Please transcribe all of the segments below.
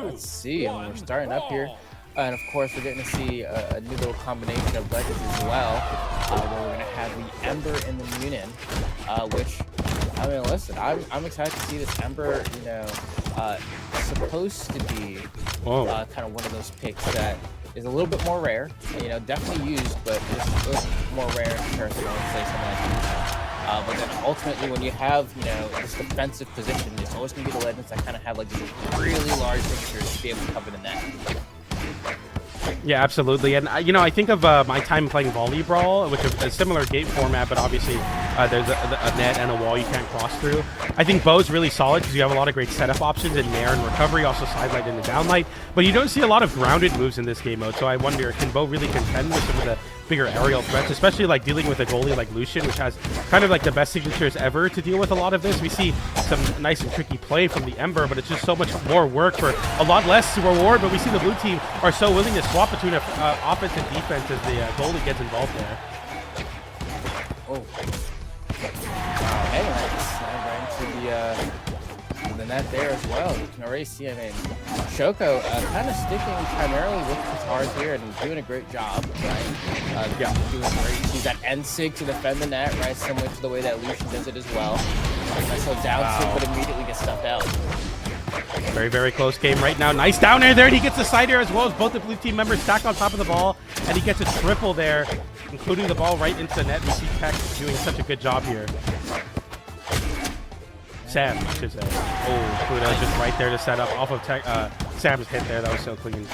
let's see. And we're starting up here. And of course, we're getting to see a new little combination of legends as well, where we're going to have the Ember and the Munin, which, I mean, listen, I'm excited to see this Ember, you know, supposed to be kind of one of those picks that is a little bit more rare, you know, definitely used, but just a little more rare in comparison to, say, something like Pluto. But then ultimately, when you have, you know, this defensive position, it's always going to be the legends that kind of have, like, these really large signatures to be able to cover the net. Yeah, absolutely. And, you know, I think of my time playing Volley Brawl, which is a similar game format, but obviously there's a net and a wall you can't cross through. I think Bow's really solid because you have a lot of great setup options in Nair and recovery, also sidelight and the downlight. But you don't see a lot of grounded moves in this game mode, so I wonder, can Bow really contend with some of the bigger aerial threats, especially like dealing with a goalie like Lucian, which has kind of like the best signatures ever to deal with a lot of this. We see some nice and tricky play from the Ember, but it's just so much more work for a lot less reward. But we see the blue team are so willing to swap between offense and defense as the goalie gets involved there. Oh. Anyway, right into the net there as well. You can already see, I mean, Shoco kind of sticking primarily with Katars here and doing a great job, right? Doing great. He's that N-sig to defend the net, right? Similar to the way that Lucian does it as well. Nice little down sig, but immediately gets stuffed out. Very, very close game right now. Nice down air there, and he gets the side air as well as both the blue team members stacked on top of the ball, and he gets a triple there, including the ball right into the net. We see Tech doing such a good job here. Sam, I should say. Oh, Pluto's just right there to set up off of Sam's hit there. That was so clean.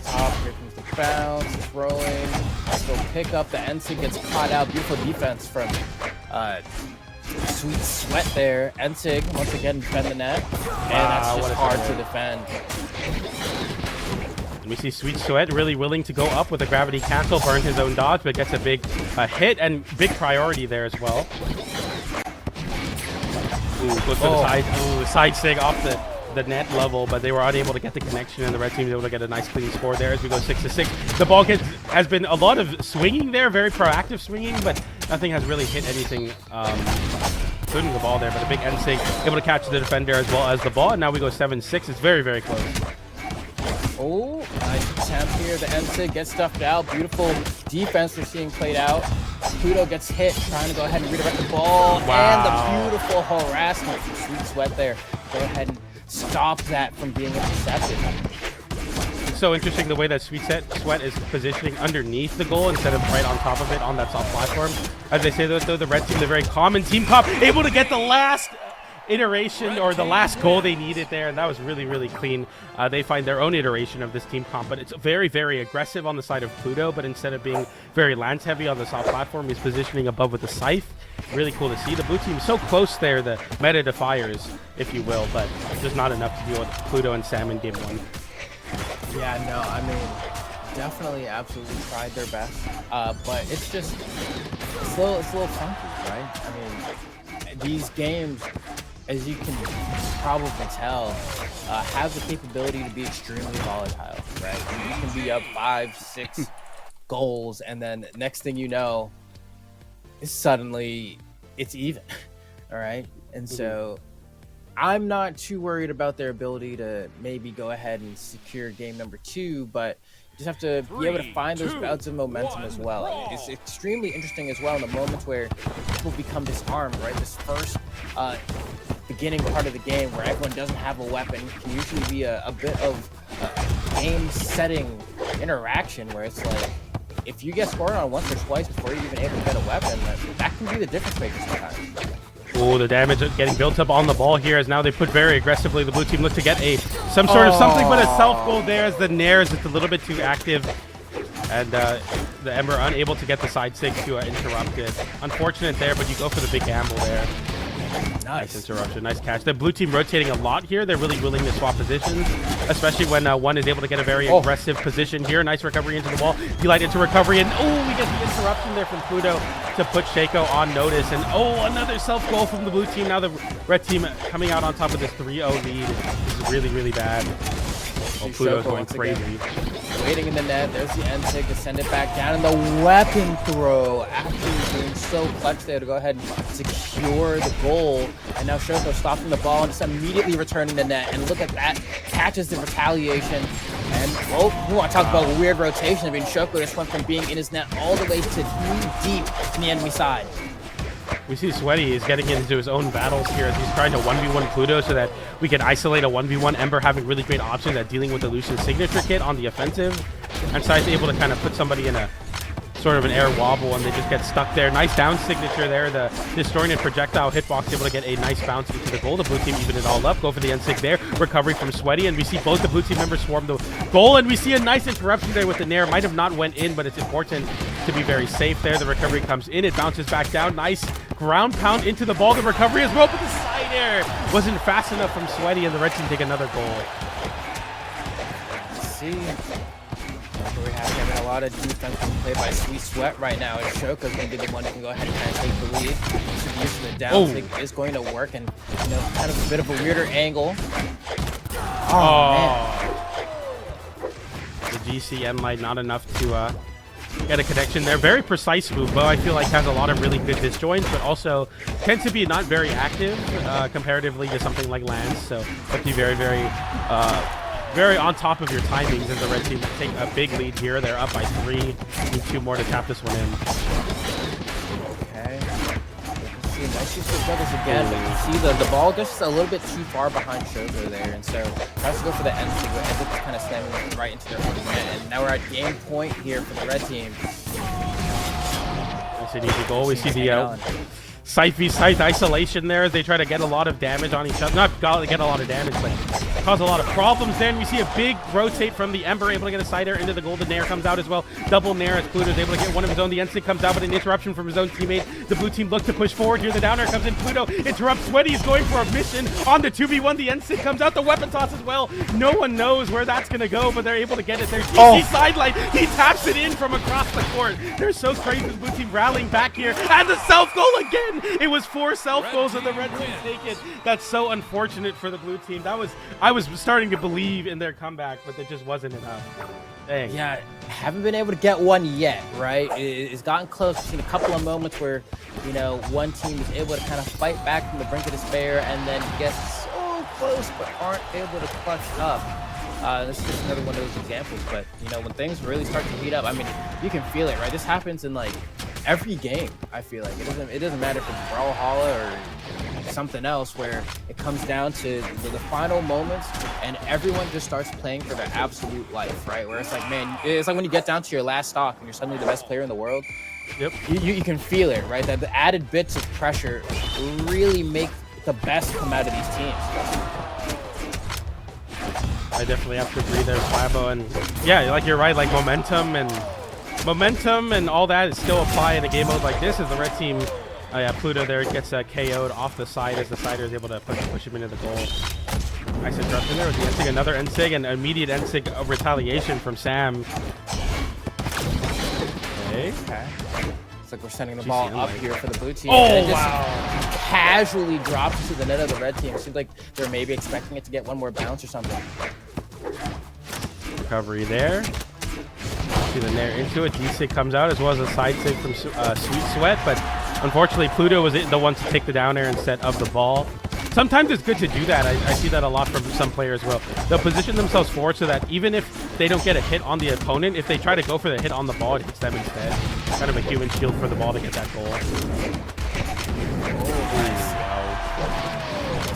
Top, here comes the bounce, it's rolling. Let's go pick up the N-sig, gets caught out. Beautiful defense from Sweet Sweat there. N-sig once again defend the net, and that's just hard to defend. We see Sweet Sweat really willing to go up with a gravity cancel, burn his own dodge, but gets a big hit and big priority there as well. Ooh, goes to the side. Ooh, side sig off the net level, but they were unable to get the connection, and the red team is able to get a nice clean score there as we go 6-6. The ball has been a lot of swinging there, very proactive swinging, but nothing has really hit anything, including the ball there. But a big N-sig able to catch the defender as well as the ball, and now we go 7-6. It's very, very close. Oh, nice attempt here. The N-sig gets stuffed out. Beautiful defense we're seeing played out. Pluto gets hit, trying to go ahead and redirect the ball. Wow. And the beautiful harassment from Sweet Sweat there. Go ahead and stop that from being intercepted. It's so interesting the way that Sweet Sweat is positioning underneath the goal instead of right on top of it on that soft platform. As they say, though, the red team, the very common team comp, able to get the last iteration or the last goal they needed there, and that was really, really clean. They find their own iteration of this team comp, but it's very, very aggressive on the side of Pluto, but instead of being very lance heavy on the soft platform, he's positioning above with the scythe. Really cool to see. The blue team so close there, the meta defiers, if you will, but just not enough to deal with Pluto and Sam in game 1. Yeah, no, I mean, definitely absolutely tried their best, but it's just, it's a little funky, right? I mean, these games, as you can probably tell, have the capability to be extremely volatile, right? You can be up 5, 6 goals, and then next thing you know, suddenly it's even, all right? And so I'm not too worried about their ability to maybe go ahead and secure game number 2, but you just have to be able to find those bouts of momentum as well. I mean, it's extremely interesting as well in the moments where people become disarmed, right? This first beginning part of the game where everyone doesn't have a weapon can usually be a bit of game-setting interaction where it's like, if you get scored on once or twice before you're even able to get a weapon, that can be the difference maker sometimes. Oh, the damage getting built up on the ball here as now they put very aggressively. The blue team look to get some sort of something, but a self-goal there as the Nair is just a little bit too active. And the Ember unable to get the side sig to interrupt it. Unfortunate there, but you go for the big gamble there. Nice interruption, nice catch. The blue team rotating a lot here. They're really willing to swap positions, especially when one is able to get a very aggressive position here. Nice recovery into the wall. Delight into recovery, and we get the interruption there from Pluto to put Shoco on notice. And another self-goal from the blue team. Now the red team coming out on top of this 3-0 lead. This is really, really bad. see Pluto's Shoco going once crazy. again waiting in the net. There's the end sig to send it back down, and the weapon throw after being so clutch there to go ahead and secure the goal. And now Shoco stopping the ball and just immediately returning the net. And look at that, catches the retaliation. And oh, you want to talk about weird rotation? I mean, Shoco just went from being in his net all the way to knee deep in the enemy side. We see Sweaty is getting into his own battles here as he's trying to 1v1 Pluto so that we can isolate a 1v1. Ember having really great options at dealing with the Lucian signature kit on the offensive. And Sai's able to kind of put somebody in a sort of an air wobble and they just get stuck there. Nice down signature there. The disjointed projectile hitbox able to get a nice bounce into the goal. The blue team even it all up. Go for the end sig there. Recovery from Sweaty, and we see both the blue team members swarm the goal, and we see a nice interruption there with the nair. Might have not went in, but it's important to be very safe there. The recovery comes in. It bounces back down. Nice ground pound into the ball. The recovery as well, but the side air wasn't fast enough from Sweaty, and the red team take another goal. See, we have having a lot of defense being played by Sweet Sweat right now, and Shoko's going to be the one who can go ahead and kind of take the lead. Distribution of down sig is going to work, and you know, kind of a bit of a weirder angle. Oh, man. The GCN light not enough to get a connection there. Very precise move. Bo, I feel like, has a lot of really good disjoints, but also tends to be not very active comparatively to something like Lance. So have to be very, very on top of your timings as the red team take a big lead here. They're up by 3. Need 2 more to tap this one in. Okay. See, nice use of brothers again, but you see the ball just a little bit too far behind Shoco there, and so tries to go for the end sig, but ends up kind of slamming right into their own net. And now we're at game point here for the red team. Nice and easy goal. We see the Scythe v Scythe isolation there as they try to get a lot of damage on each other. Not get a lot of damage, but cause a lot of problems there. And we see a big rotate from the Ember, able to get a side air into the goal. The nair comes out as well. Double nair as Pluto is able to get one of his own. The instinct comes out, but an interruption from his own teammate. The blue team look to push forward here. The down air comes in. Pluto interrupts. Sweaty is going for a mission on the 2v1. The instinct comes out. The weapon toss as well. No one knows where that's going to go, but they're able to get it there. GC sideline. He taps it in from across the court. They're so crazy. The blue team rallying back here. And the self goal again. It was 4 self goals and the red team take it. That's so unfortunate for the blue team. I was starting to believe in their comeback, but it just wasn't enough. Dang. Yeah, haven't been able to get one yet, right? It's gotten close. We've seen a couple of moments where, you know, one team is able to kind of fight back from the brink of despair and then get so close but aren't able to clutch up. This is just another one of those examples, but, you know, when things really start to heat up, I mean, you can feel it, right? This happens in, like, every game. I feel like it doesn't matter if it's Brawlhalla or something else, where it comes down to the final moments and everyone just starts playing for their absolute life, right? Where it's like, man, it's like when you get down to your last stock and you're suddenly the best player in the world. Yep. You can feel it, right? That the added bits of pressure really make the best come out of these teams. I definitely have to agree there, Flabo, and yeah, like you're right, like momentum and all that is still apply in a game mode like this as the red team, yeah, Pluto there gets KO'd off the side as the sider is able to push him into the goal. Nice interruption there with the N-Sig, another N-Sig, and immediate N-Sig of retaliation from Sam. Okay. It's like we're sending the ball up here for the blue team. Oh, and it just wow. casually drops into the net of the red team. It seems like they're maybe expecting it to get one more bounce or something. Recovery there. See the nair into it. D-Sig comes out as well as a side sig from Sweet Sweat, but unfortunately Pluto was the one to take the down air instead of the ball. Sometimes it's good to do that. I see that a lot from some players. Well, they'll position themselves forward so that even if they don't get a hit on the opponent, if they try to go for the hit on the ball, it hits them instead. Kind of a human shield for the ball to get that goal. Nice.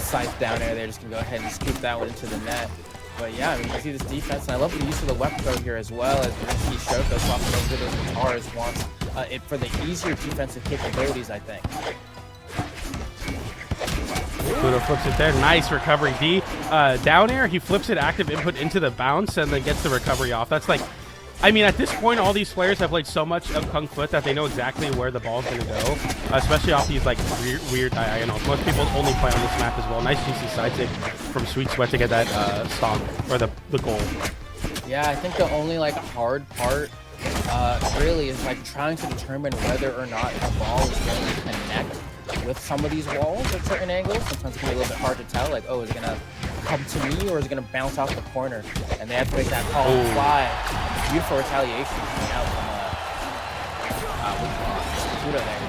Scythe down air there, just gonna go ahead and scoop that one into the net. But yeah, I mean, you see this defense, and I love the use of the weapon throw here as well, as we see Shoco swapping over those guitars wants it for the easier defensive capabilities, I think. Pluto flips it there. Nice recovery. D. Down air, he flips it active input into the bounce and then gets the recovery off. That's like, I mean, at this point, all these players have played so much of Kung Fu that they know exactly where the ball's going to go, especially off these, like, weird diagonals. Most people only play on this map as well. Nice GC side take from Sweet Sweat to get that stop, or the goal. Yeah, I think the only, like, hard part really is, like, trying to determine whether or not the ball is going to connect with some of these walls at certain angles. Sometimes it can be a little bit hard to tell, like, oh, is it going to come to me or is it going to bounce off the corner? And they have to make that call and fly. Beautiful retaliation coming out from Pluto there.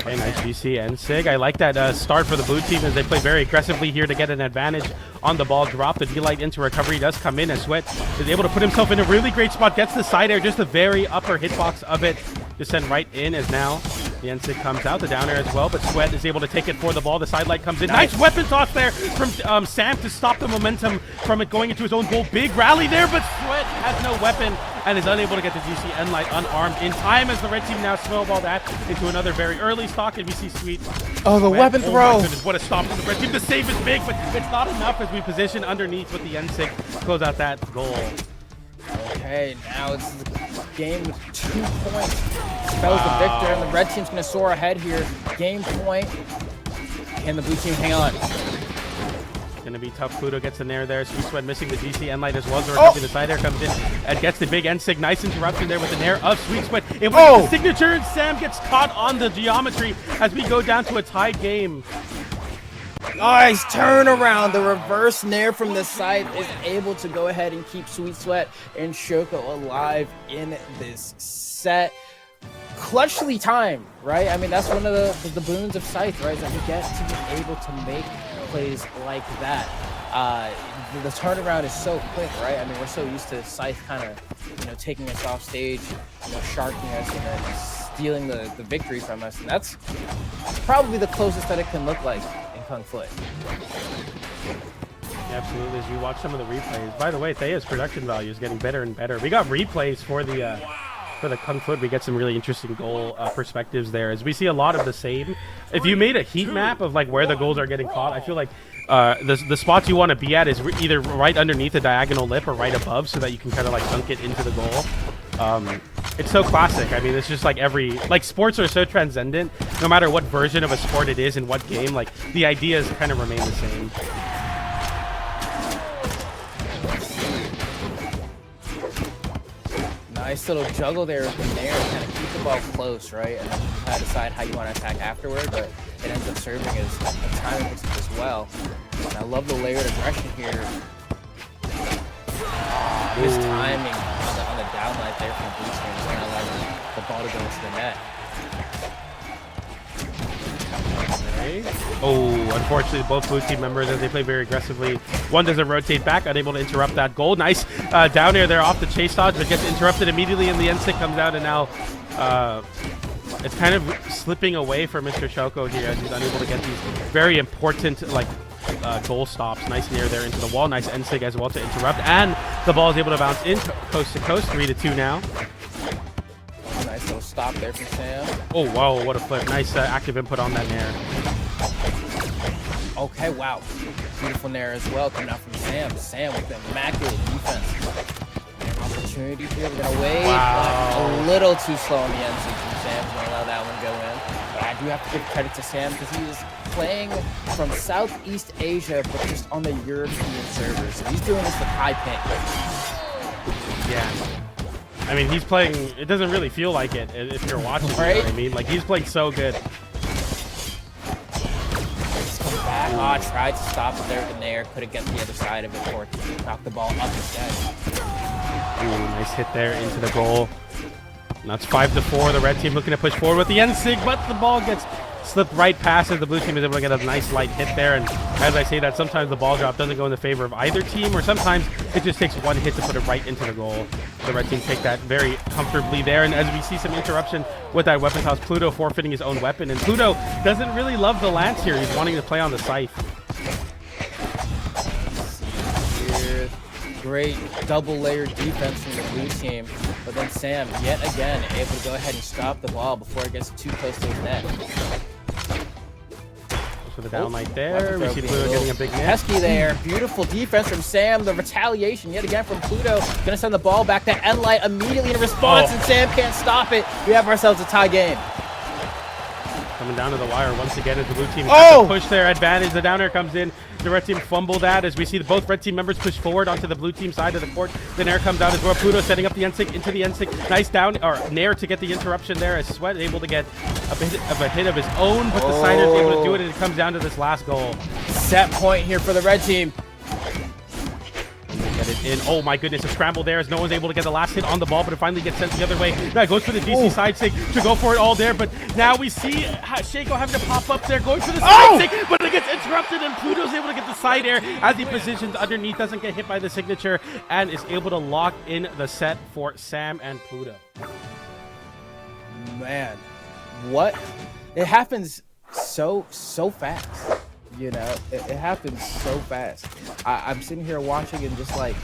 Okay, nice GC and Sig. I like that start for the blue team as they play very aggressively here to get an advantage on the ball drop. The D-Light into recovery does come in as Sweat is able to put himself in a really great spot. Gets the side air, just the very upper hitbox of it. Just sent right in as now the N-Sig comes out, the down air as well, but Sweat is able to take it for the ball. The side light comes in. Nice weapon toss there from Sam to stop the momentum from it going into his own goal. Big rally there, but Sweat has no weapon and is unable to get the GC N-Light unarmed in time as the red team now snowball that into another very early stock. And we see Sweet. Oh, the weapon throw. My goodness, what a stop from the red team. The save is big, but it's not enough as we position underneath with the N-Sig close out that goal. Okay, now it's the game with 2 points. Spells the victor, and the red team's going to soar ahead here. Game point. Can the blue team hang on? Gonna be tough. Pluto gets in there. Sweet Sweat missing the GC N-Light as well. The side air comes in and gets the big N-Sig. Nice interruption there with an air of Sweet Sweat. Able to get the signature, and Sam gets caught on the geometry as we go down to a tied game. Nice turnaround. The reverse nair from the side is able to go ahead and keep Sweet Sweat and Shoco alive in this set. Clutchly timed, right? I mean, that's one of the boons of Scythe, right? Is that you get to be able to make plays like that. The turnaround is so quick, right? I mean, we're so used to Scythe kind of, taking us off stage, sharking us and then stealing the victory from us. And that's probably the closest that it can look like in Kung Foot. Yeah, absolutely. As we watch some of the replays. By the way, Thea's production value is getting better and better. We got replays for the Kung Foot. We get some really interesting goal perspectives there as we see a lot of the same. If you made a heat map of like where the goals are getting caught, I feel like the spots you want to be at is either right underneath the diagonal lip or right above, so that you can kind of like dunk it into the goal. It's so classic. I mean, it's just like sports are so transcendent. No matter what version of a sport it is and what game, like the ideas kind of remain the same. Nice little juggle there with the nair to kind of keep the ball close, right? And then kind of decide how you want to attack afterward, but it ends up serving as a timing mix as well. And I love the layered aggression here. His timing on the downlight there from Blue Team is going to allow the ball to go into the net. Oh, unfortunately, both blue team members, as they play very aggressively, one doesn't rotate back, unable to interrupt that goal. Nice down air there off the chase dodge, but gets interrupted immediately, and the N-Sig comes out, and now it's kind of slipping away for Mr. Shoco here as he's unable to get these very important goal stops. Nice nair there into the wall. Nice N-Sig as well to interrupt, and the ball is able to bounce in coast to coast. 3-2 now. Nice little stop there from Sam. Oh, wow, what a flip. Nice active input on that nair. Okay, wow. Beautiful nair as well coming out from Sam. Sam with the immaculate defense. Opportunity here. We're going to wait. Wow. A little too slow on the end from Sam. He's going to allow that one to go in. But I do have to give credit to Sam because he is playing from Southeast Asia, but just on the European servers. So he's doing this with high ping. Yeah. I mean, he's playing, it doesn't really feel like it if you're watching, right? You know what I mean? Like, he's playing so good. Let's come back. Oh, tried to stop it there with the nair. Couldn't get the other side of it or knock the ball up instead. Ooh, nice hit there into the goal. And that's 5-4. The red team looking to push forward with the N-Sig, but the ball gets slipped right past it. The blue team is able to get a nice light hit there. And as I say that, sometimes the ball drop doesn't go in the favor of either team, or sometimes it just takes one hit to put it right into the goal. The red team take that very comfortably there. And as we see some interruption with that weapon toss, Pluto forfeiting his own weapon. And Pluto doesn't really love the lance here. He's wanting to play on the scythe. Great double layered defense from the blue team, but then Sam yet again able to go ahead and stop the ball before it gets too close to his net. For the downlight there, we see Pluto getting a big net. Pesky there, beautiful defense from Sam. The retaliation yet again from Pluto, gonna send the ball back to N-Light immediately in response, and Sam can't stop it. We have ourselves a tie game. Coming down to the wire once again as the blue team has to push their advantage. The down air comes in. The red team fumble that as we see both red team members push forward onto the blue team side of the court. The nair comes out as well. Pluto setting up the N-Sig into the N-Sig. Nice down or nair to get the interruption there as Sweat able to get a bit of a hit of his own, but the Sider's able to do it, and it comes down to this last goal. set point here for the red team. Get it in. Oh my goodness, a scramble there as no one's able to get the last hit on the ball, but it finally gets sent the other way. Now it goes for the DC side stick to go for it all there, but now we see Shoco having to pop up there, going for the side stick, but it gets interrupted, and Pluto's able to get the side air as he positions underneath, doesn't get hit by the signature, and is able to lock in the set for Sam and Pluto. Man, what? It happens so fast. You know, it happens so fast. I'm sitting here watching and just like,